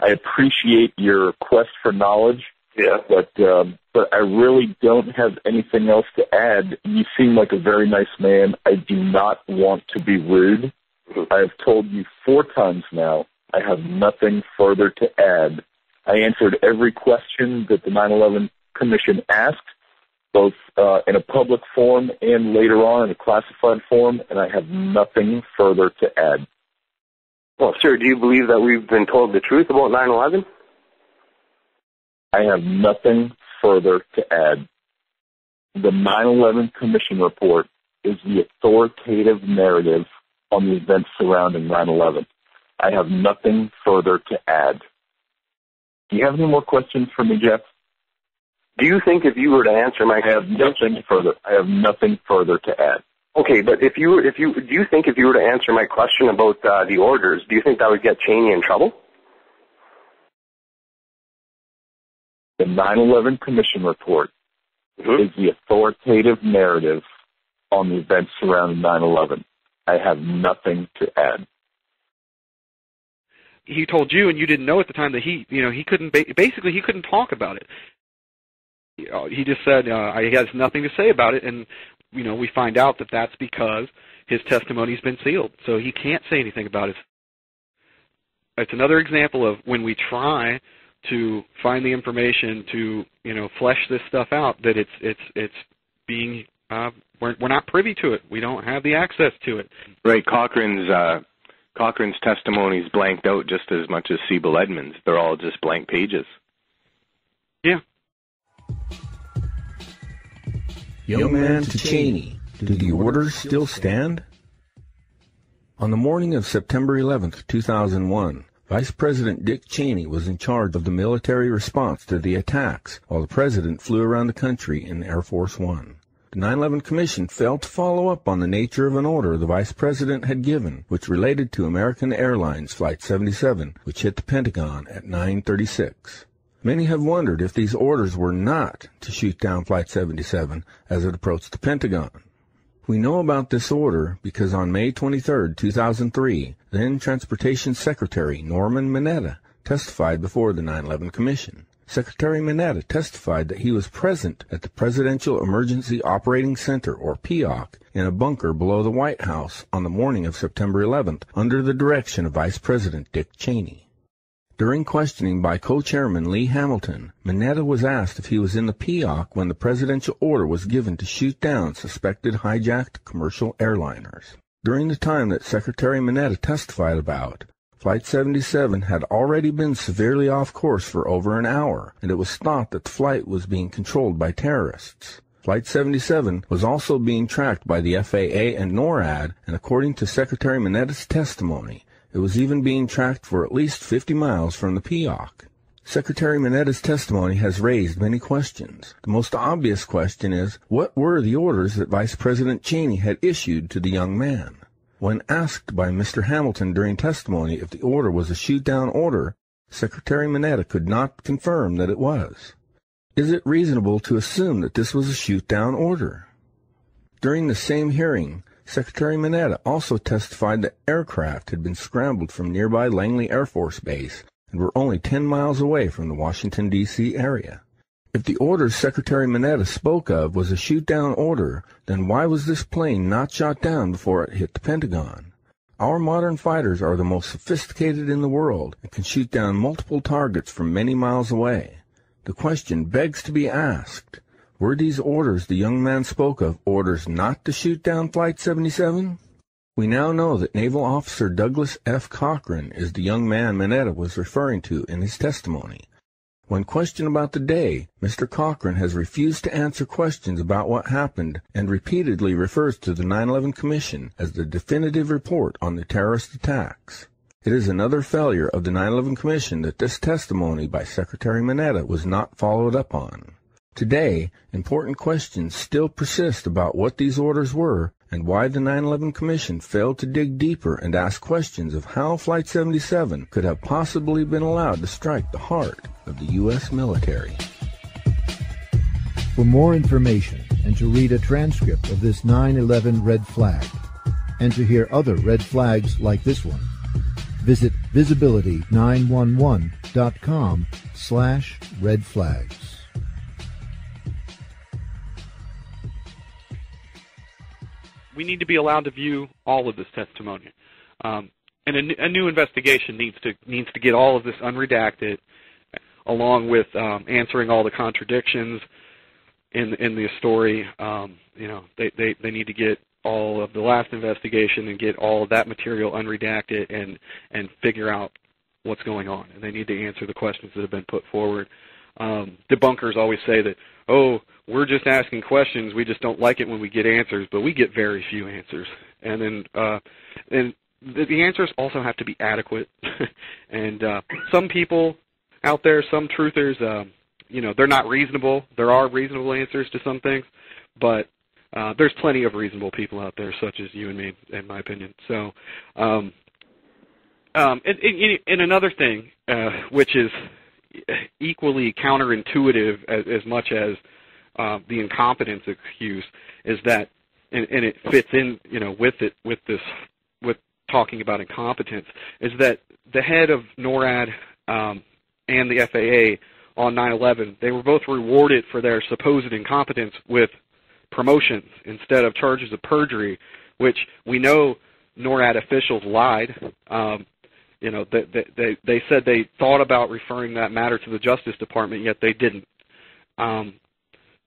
I appreciate your quest for knowledge. Yeah. But I really don't have anything else to add. You seem like a very nice man. I do not want to be rude. I have told you 4 times now. I have nothing further to add. I answered every question that the 9/11 Commission asked, both in a public form and later on in a classified form, and I have nothing further to add. Well, sir, do you believe that we've been told the truth about 9/11? I have nothing further to add. The 9/11 Commission report is the authoritative narrative on the events surrounding 9/11. I have nothing further to add. Do you have any more questions for me, Jeff? Do you think if you were to answer my... I have nothing further. I have nothing further to add. Okay, but do you think if you were to answer my question about the orders, do you think that would get Cheney in trouble? The 9/11 Commission report is the authoritative narrative on the events surrounding 9/11. I have nothing to add. He told you, and you didn't know at the time, that he couldn't, basically he couldn't talk about it. He just said he has nothing to say about it, and we find out that that's because his testimony's been sealed, so he can't say anything about it. It's another example of when we try to find the information to flesh this stuff out, that it's being we're not privy to it. We don't have the access to it. Right. Cochran's testimony is blanked out just as much as Siebel Edmonds. They're all just blank pages. Yeah. Young man to Cheney, do the orders still stand? On the morning of September 11th, 2001, Vice President Dick Cheney was in charge of the military response to the attacks while the President flew around the country in Air Force One. The 9/11 Commission failed to follow up on the nature of an order the Vice President had given, which related to American Airlines Flight 77, which hit the Pentagon at 9:36. Many have wondered if these orders were not to shoot down Flight 77 as it approached the Pentagon. We know about this order because on May 23, 2003, then Transportation Secretary Norman Mineta testified before the 9/11 Commission. Secretary Mineta testified that he was present at the Presidential Emergency Operating Center, or PEOC, in a bunker below the White House on the morning of September 11th under the direction of Vice President Dick Cheney. During questioning by co-chairman Lee Hamilton, Mineta was asked if he was in the PEOC when the presidential order was given to shoot down suspected hijacked commercial airliners. During the time that Secretary Mineta testified about, Flight 77 had already been severely off course for over an hour, and it was thought that the flight was being controlled by terrorists. Flight 77 was also being tracked by the FAA and NORAD, and according to Secretary Mineta's testimony, it was even being tracked for at least 50 miles from the PEOC. Secretary Mineta's testimony has raised many questions. The most obvious question is, what were the orders that Vice President Cheney had issued to the young man? When asked by Mr. Hamilton during testimony if the order was a shoot-down order, Secretary Mineta could not confirm that it was. Is it reasonable to assume that this was a shoot-down order? During the same hearing, Secretary Mineta also testified that aircraft had been scrambled from nearby Langley Air Force Base and were only 10 miles away from the Washington, D.C. area. If the order Secretary Mineta spoke of was a shoot-down order, then why was this plane not shot down before it hit the Pentagon? Our modern fighters are the most sophisticated in the world and can shoot down multiple targets from many miles away. The question begs to be asked, were these orders the young man spoke of orders not to shoot down Flight 77? We now know that Naval Officer Douglas F. Cochran is the young man Mineta was referring to in his testimony. When questioned about the day, Mr. Cochran has refused to answer questions about what happened and repeatedly refers to the 9/11 Commission as the definitive report on the terrorist attacks. It is another failure of the 9/11 Commission that this testimony by Secretary Mineta was not followed up on. Today, important questions still persist about what these orders were and why the 9/11 Commission failed to dig deeper and ask questions of how Flight 77 could have possibly been allowed to strike the heart of the U.S. military. For more information and to read a transcript of this 9/11 red flag, and to hear other red flags like this one, Visit visibility911.com/red flags. We need to be allowed to view all of this testimony, and a new investigation needs to get all of this unredacted, along with answering all the contradictions in the story. They need to get all of the last investigation and get all of that material unredacted and figure out what's going on. And they need to answer the questions that have been put forward. Debunkers always say that, oh, we're just asking questions, we just don't like it when we get answers, but we get very few answers. And then the answers also have to be adequate. And some people out there, some truthers, they're not reasonable. There are reasonable answers to some things, but there's plenty of reasonable people out there, such as you and me, in my opinion. So, and another thing, which is equally counterintuitive as much as the incompetence excuse, is that, and it fits in, with talking about incompetence, is that the head of NORAD and the FAA on 9/11, they were both rewarded for their supposed incompetence with promotions instead of charges of perjury, which we know NORAD officials lied. They said they thought about referring that matter to the Justice Department, yet they didn't.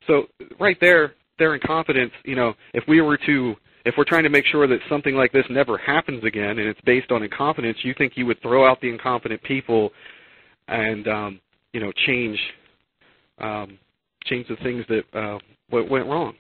So right there, their incompetence, if we're trying to make sure that something like this never happens again, and it's based on incompetence, you think you would throw out the incompetent people and change the things that went wrong,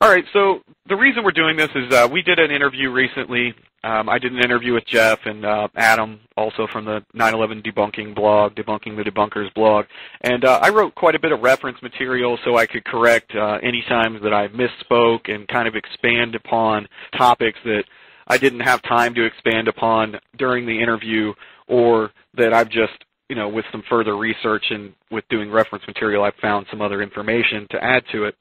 All right, so the reason we're doing this is we did an interview recently. I did an interview with Jeff and Adam, also from the 9/11 debunking blog, Debunking the Debunkers blog. And I wrote quite a bit of reference material so I could correct any times that I misspoke and kind of expand upon topics that I didn't have time to expand upon during the interview, or that I've just, with some further research and with doing reference material, I've found some other information to add to it.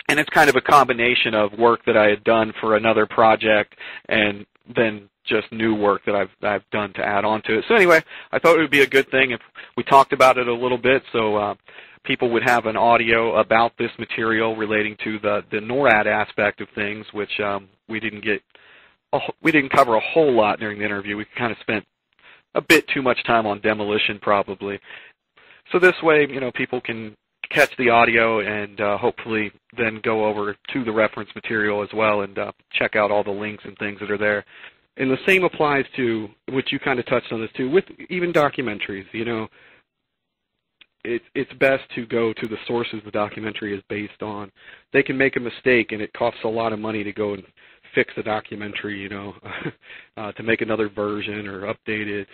And it's kind of a combination of work that I had done for another project and then just new work that I've done to add on to it. So anyway, I thought it would be a good thing if we talked about it a little bit, so people would have an audio about this material relating to the NORAD aspect of things, which we didn't cover a whole lot during the interview. We kind of spent a bit too much time on demolition, probably. So this way, people can catch the audio and hopefully then go over to the reference material as well and check out all the links and things that are there. And the same applies to, which you kind of touched on this too, with even documentaries. It's best to go to the sources the documentary is based on. They can make a mistake, and it costs a lot of money to go and fix a documentary, to make another version or update it.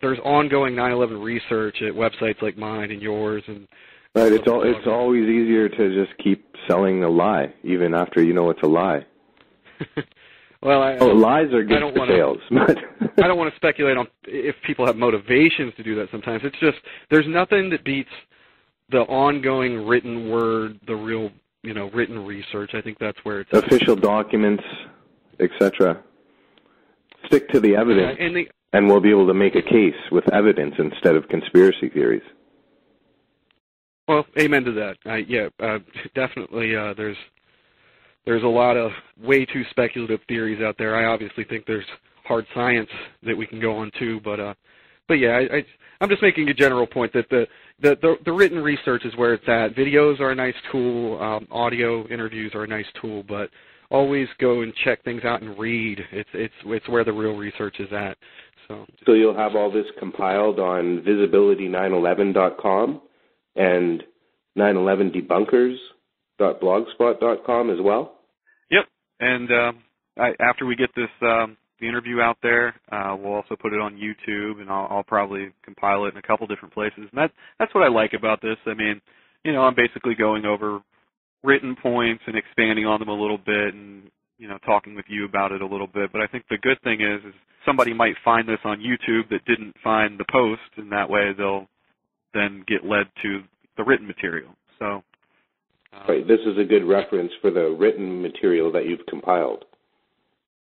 There's ongoing 9/11 research at websites like mine and yours, and right. It's always easier to just keep selling a lie, even after you know it's a lie. Well, lies are good for sales. I don't want to speculate on if people have motivations to do that. Sometimes it's just there's nothing that beats the ongoing written word, the real written research. I think that's where it's official documents, etc. Stick to the evidence. And we'll be able to make a case with evidence instead of conspiracy theories. Well, amen to that. Definitely. There's a lot of way too speculative theories out there. I obviously think there's hard science that we can go on too, but yeah, I'm just making a general point that the written research is where it's at. Videos are a nice tool. Audio interviews are a nice tool, but always go and check things out and read. It's where the real research is at. So you'll have all this compiled on visibility911.com and 911debunkers.blogspot.com as well? Yep. And after we get this the interview out there, we'll also put it on YouTube, and I'll probably compile it in a couple different places. And that's what I like about this. I mean, I'm basically going over written points and expanding on them a little bit and, talking with you about it a little bit. But I think the good thing is somebody might find this on YouTube that didn't find the post, and that way they'll then get led to the written material. So, right, this is a good reference for the written material that you've compiled.